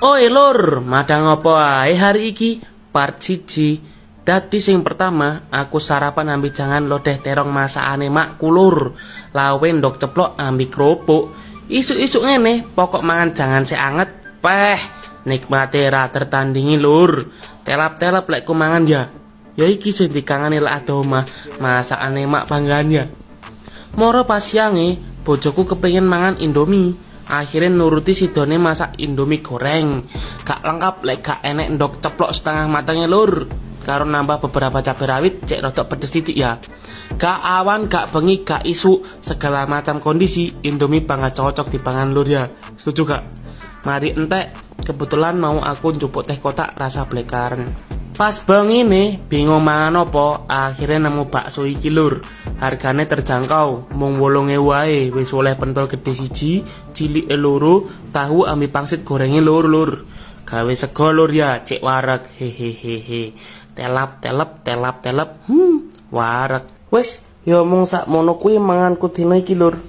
Oi lur, madang apa ae hari iki? Part 1. Dadi sing pertama, aku sarapan ambil jangan lodeh terong masakane makku lur. Lawe ndok ceplok ambil kerupuk. Isuk-isuk ngene, pokok mangan jangan anget. Peh, nikmate ra tertandingi lur. Telap-telap lek ku mangan ya. Ya iki sing dikangani lek ada omah masakane mak banggaan. Moro pas siange, bojoku kepengin mangan Indomie. Akhirnya nuruti sidone masak Indomie goreng. Gak lengkap lek gak enek ndok ceplok setengah matangnya lur. Karo nambah beberapa cabai rawit cek rodok pedes titik ya. Gak awan, gak bengi, gak isu, segala macam kondisi Indomie banget cocok dipangan lur ya. Setuju gak? Mari entek, kebetulan mau aku njupuk teh kotak rasa blackcurrant. Pas bengi nih, bingung mangan opo, akhirnya nemu bakso iki lur. Harganya terjangkau, mung 8.000 wae, wis oleh pentol gede siji, cilik loro, tahu ambil pangsit gorengnya lur. Gawe sego lur ya, cek wareg, hehehehe. Telap, telep, wareg. Wes, ya mung sak mono kuwi manganku dina iki lur.